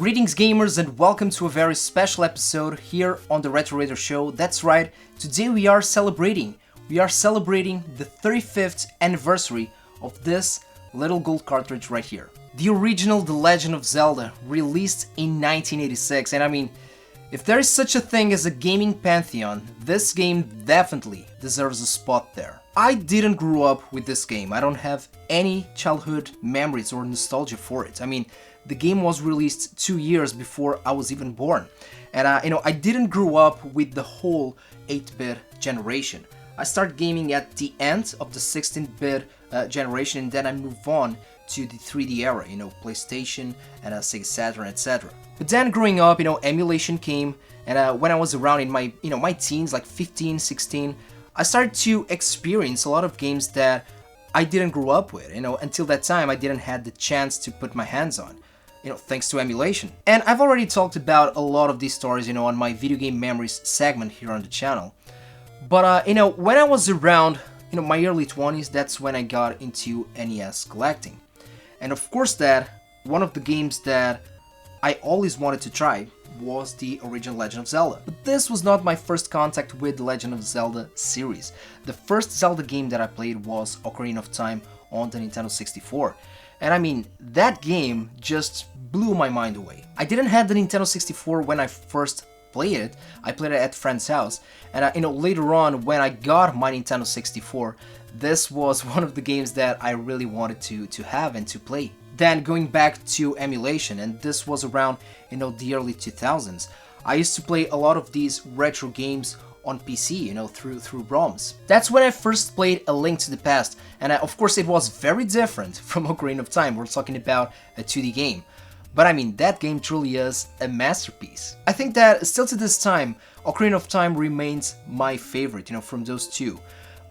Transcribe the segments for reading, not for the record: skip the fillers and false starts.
Greetings gamers and welcome to a very special episode here on the Retro Raider Show. That's right, today we are celebrating the 35th anniversary of this little gold cartridge right here. The original The Legend of Zelda, released in 1986, and I mean, if there is such a thing as a gaming pantheon, this game definitely deserves a spot there. I didn't grow up with this game, I don't have any childhood memories or nostalgia for it. I mean, the game was released 2 years before I was even born. And I didn't grow up with the whole 8-bit generation. I started gaming at the end of the 16-bit generation, and then I moved on to the 3D era, PlayStation and Sega Saturn, etc. But then growing up, emulation came, and when I was around in my, my teens, like 15, 16, I started to experience a lot of games that I didn't grow up with. Until that time, I didn't have the chance to put my hands on. Thanks to emulation. And I've already talked about a lot of these stories, on my video game memories segment here on the channel. But, when I was around, my early 20s, that's when I got into NES collecting. And of course one of the games that I always wanted to try was the original Legend of Zelda. But this was not my first contact with the Legend of Zelda series. The first Zelda game that I played was Ocarina of Time on the Nintendo 64. And I mean, that game just blew my mind away. I didn't have the Nintendo 64 when I first played it. I played it at a friend's house. And later on, when I got my Nintendo 64, this was one of the games that I really wanted to have and to play. Then going back to emulation, and this was around, the early 2000s. I used to play a lot of these retro games on PC, through ROMs. That's when I first played A Link to the Past, and of course it was very different from Ocarina of Time. We're talking about a 2D game. But I mean, that game truly is a masterpiece. I think that still to this time, Ocarina of Time remains my favorite, from those two.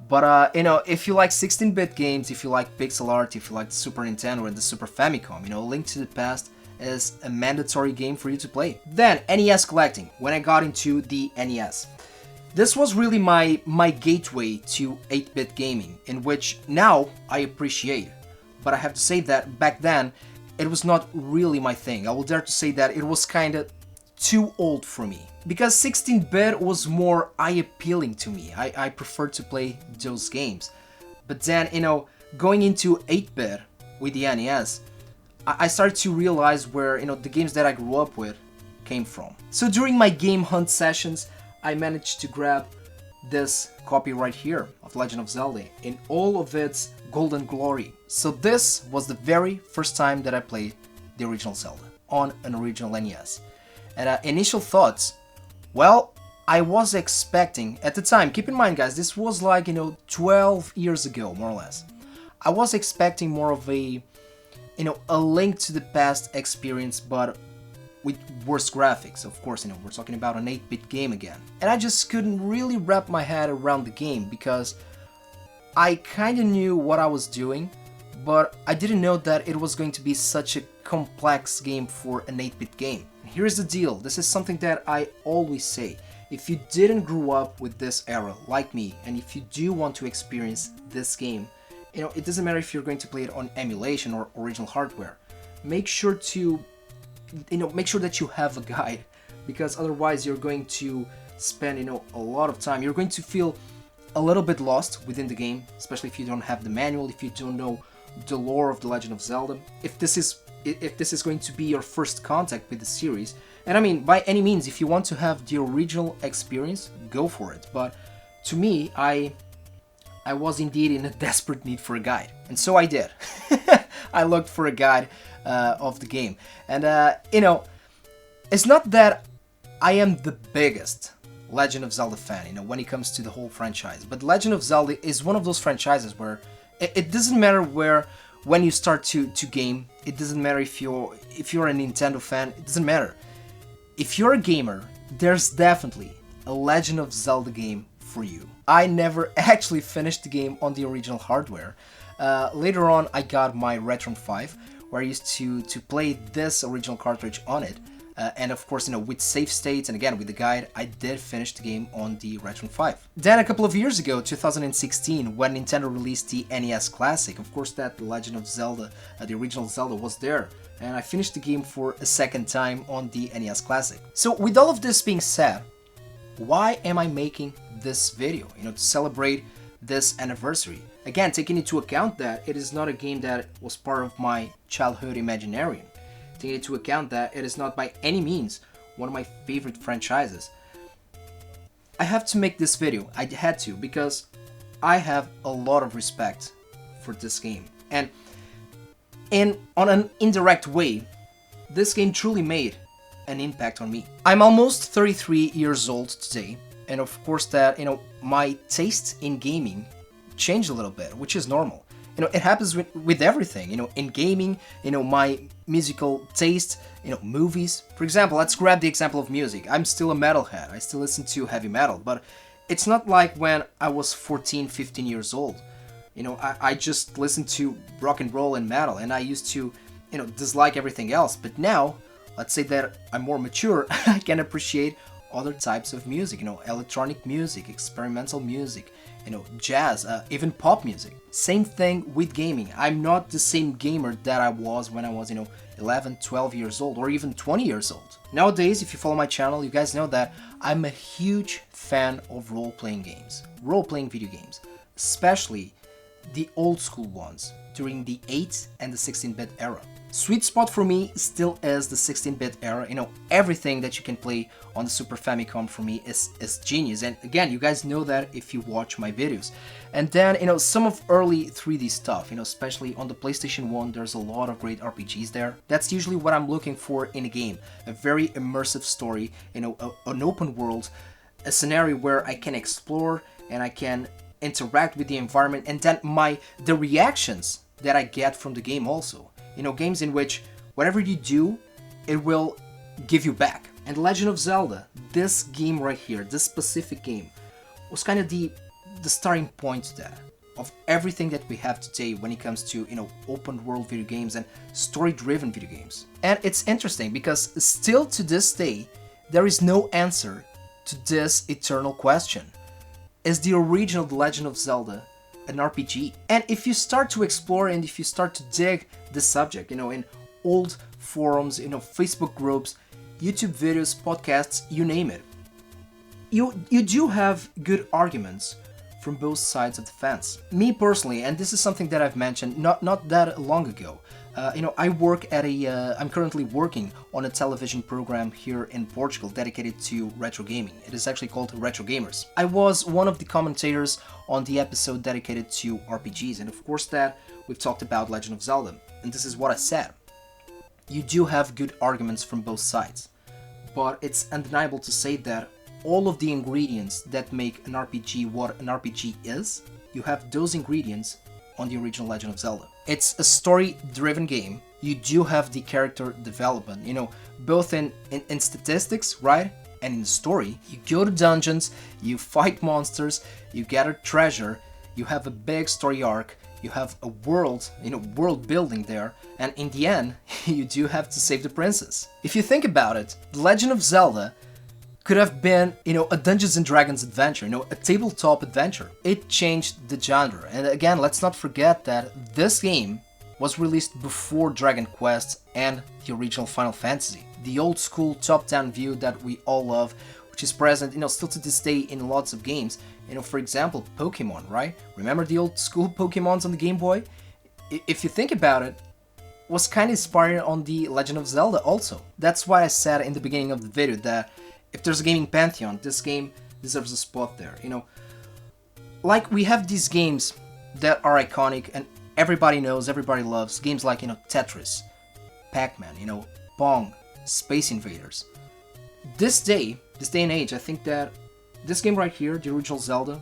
But if you like 16-bit games, if you like pixel art, if you like the Super Nintendo and the Super Famicom, A Link to the Past is a mandatory game for you to play. Then, NES collecting, when I got into the NES. This was really my gateway to 8-bit gaming, in which now I appreciate. But I have to say that back then, it was not really my thing. I will dare to say that it was kinda too old for me. Because 16-bit was more eye-appealing to me. I preferred to play those games. But then, going into 8-bit with the NES, I started to realize where, the games that I grew up with came from. So during my game hunt sessions, I managed to grab this copy right here of Legend of Zelda in all of its golden glory. So this was the very first time that I played the original Zelda on an original NES. And initial thoughts, well, I was expecting, at the time, keep in mind guys, this was like, 12 years ago, more or less. I was expecting more of a Link to the Past experience, but with worse graphics. Of course, we're talking about an 8-bit game again. And I just couldn't really wrap my head around the game because I kinda knew what I was doing, but I didn't know that it was going to be such a complex game for an 8-bit game. Here's the deal, this is something that I always say. If you didn't grow up with this era like me, and if you do want to experience this game, it doesn't matter if you're going to play it on emulation or original hardware. Make sure that you have a guide, because otherwise you're going to spend, a lot of time. You're going to feel a little bit lost within the game, especially if you don't have the manual, if you don't know the lore of The Legend of Zelda. If this is going to be your first contact with the series, and I mean, by any means, if you want to have the original experience, go for it. But to me, I was indeed in a desperate need for a guide, and so I did. I looked for a guide of the game, and it's not that I am the biggest Legend of Zelda fan, when it comes to the whole franchise, but Legend of Zelda is one of those franchises where it doesn't matter when you start to game. It doesn't matter if you're a Nintendo fan. It doesn't matter. If you're a gamer, there's definitely a Legend of Zelda game for you. I never actually finished the game on the original hardware. Later on, I got my Retron 5, where I used to play this original cartridge on it. and of course, with save states and again with the guide, I did finish the game on the Retron 5. Then a couple of years ago, 2016, when Nintendo released the NES Classic, of course that Legend of Zelda, the original Zelda was there, and I finished the game for a second time on the NES Classic. So with all of this being said, why am I making this video? To celebrate this anniversary. Again, taking into account that it is not a game that was part of my childhood imaginarium. Taking into account that it is not by any means one of my favorite franchises. I have to make this video. I had to because I have a lot of respect for this game. And on an indirect way, this game truly made an impact on me. I'm almost 33 years old today, and of course that, my taste in gaming changed a little bit, which is normal. It happens with everything, in gaming, my musical taste, movies. For example, let's grab the example of music. I'm still a metalhead. I still listen to heavy metal, but it's not like when I was 14, 15 years old. I just listened to rock and roll and metal, and I used to, dislike everything else. But now, let's say that I'm more mature, I can appreciate other types of music, electronic music, experimental music, jazz, even pop music. Same thing with gaming. I'm not the same gamer that I was when I was, 11, 12 years old, or even 20 years old. Nowadays, if you follow my channel, you guys know that I'm a huge fan of role-playing games, role-playing video games, especially the old school ones during the 8 and the 16-bit era. Sweet spot for me still is the 16-bit era. Everything that you can play on the Super Famicom for me is genius. And again, you guys know that if you watch my videos. And then, some of early 3D stuff, especially on the PlayStation 1, there's a lot of great RPGs there. That's usually what I'm looking for in a game. A very immersive story, an open world, a scenario where I can explore and I can interact with the environment, and then the reactions that I get from the game also. Games in which whatever you do, it will give you back. And Legend of Zelda, this game right here, this specific game, was kind of the starting point to that, of everything that we have today when it comes to, open world video games and story-driven video games. And it's interesting because still to this day, there is no answer to this eternal question. Is the original The Legend of Zelda an RPG? And if you start to explore and if you start to dig the subject, in old forums, Facebook groups, YouTube videos, podcasts, you name it, you do have good arguments from both sides of the fence. Me personally, and this is something that I've mentioned not that long ago, I work at I'm currently working on a television program here in Portugal dedicated to retro gaming. It is actually called Retro Gamers. I was one of the commentators on the episode dedicated to RPGs, and of course that we've talked about Legend of Zelda, and this is what I said. You do have good arguments from both sides, but it's undeniable to say that all of the ingredients that make an RPG what an RPG is, you have those ingredients on the original Legend of Zelda. It's a story-driven game. You do have the character development, both in statistics, right? And in the story. You go to dungeons, you fight monsters, you gather treasure, you have a big story arc, you have a world, world building there, and in the end, you do have to save the princess. If you think about it, The Legend of Zelda could have been, a Dungeons and Dragons adventure, a tabletop adventure. It changed the genre. And again, let's not forget that this game was released before Dragon Quest and the original Final Fantasy. The old school top-down view that we all love, which is present, still to this day in lots of games. For example, Pokemon, right? Remember the old school Pokemons on the Game Boy? If you think about it, was kind of inspired on the Legend of Zelda also. That's why I said in the beginning of the video that if there's a gaming pantheon, this game deserves a spot there, Like, we have these games that are iconic and everybody knows, everybody loves. Games like, Tetris, Pac-Man, Pong, Space Invaders. This day and age, I think that this game right here, the original Zelda,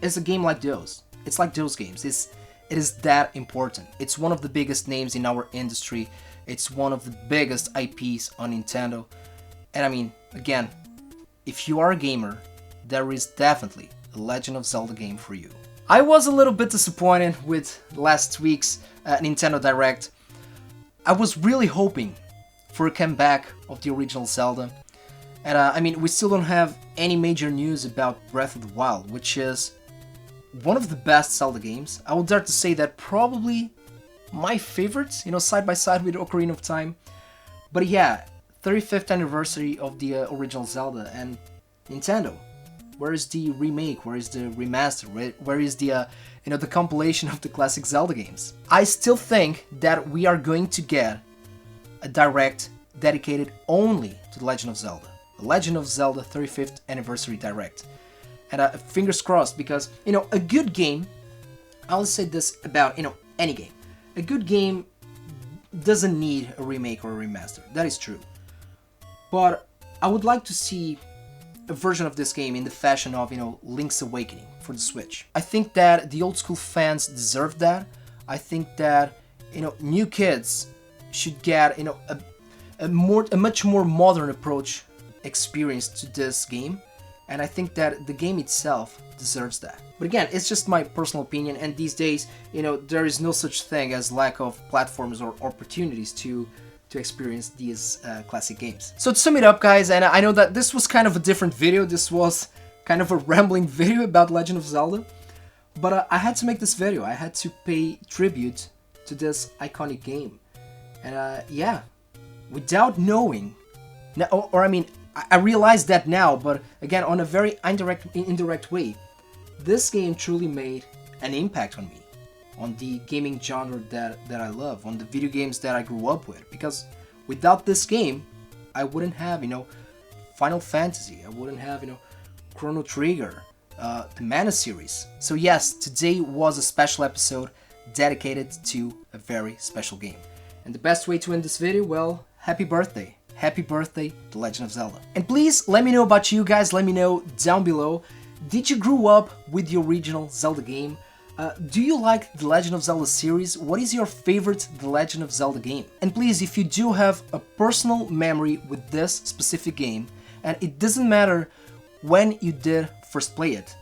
is a game like those. It's like those games. It is that important. It's one of the biggest names in our industry. It's one of the biggest IPs on Nintendo. And I mean, again, if you are a gamer, there is definitely a Legend of Zelda game for you. I was a little bit disappointed with last week's Nintendo Direct. I was really hoping for a comeback of the original Zelda. And I mean, we still don't have any major news about Breath of the Wild, which is one of the best Zelda games. I would dare to say that probably my favorite, you know, side by side with Ocarina of Time. But yeah, 35th anniversary of the original Zelda, and Nintendo, where is the remake? Where is the remaster? Where is the you know, the compilation of the classic Zelda games? I still think that we are going to get a direct dedicated only to The Legend of Zelda. The Legend of Zelda 35th anniversary direct. And fingers crossed, because, you know, a good game, I'll say this about, you know, any game. A good game doesn't need a remake or a remaster. That is true. But I would like to see a version of this game in the fashion of, you know, Link's Awakening for the Switch. I think that the old school fans deserve that. I think that, you know, new kids should get, you know, a much more modern approach experience to this game, and I think that the game itself deserves that. But again, it's just my personal opinion, and these days, you know, there is no such thing as lack of platforms or opportunities to experience these classic games. So to sum it up, guys, and I know that this was kind of a different video, this was kind of a rambling video about Legend of Zelda, but I had to make this video. I had to pay tribute to this iconic game, and yeah, without knowing, or I mean, I realize that now, but again, on a very indirect way, this game truly made an impact on me, on the gaming genre that I love, on the video games that I grew up with. Because without this game, I wouldn't have, you know, Final Fantasy, I wouldn't have, you know, Chrono Trigger, the Mana series. So yes, today was a special episode dedicated to a very special game. And the best way to end this video, well, happy birthday. Happy birthday, The Legend of Zelda. And please let me know about you guys, let me know down below. Did you grow up with the original Zelda game? Do you like The Legend of Zelda series? What is your favorite The Legend of Zelda game? And please, if you do have a personal memory with this specific game, and it doesn't matter when you did first play it,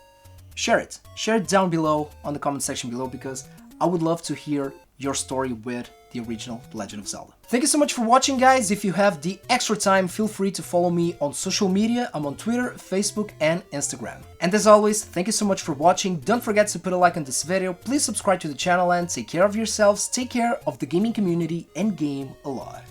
share it. Share it down below on the comment section below, because I would love to hear your story with the original Legend of Zelda. Thank you so much for watching, guys. If you have the extra time, feel free to follow me on social media. I'm on Twitter, Facebook, and Instagram. And as always, thank you so much for watching. Don't forget to put a like on this video. Please subscribe to the channel and take care of yourselves, take care of the gaming community, and game a lot.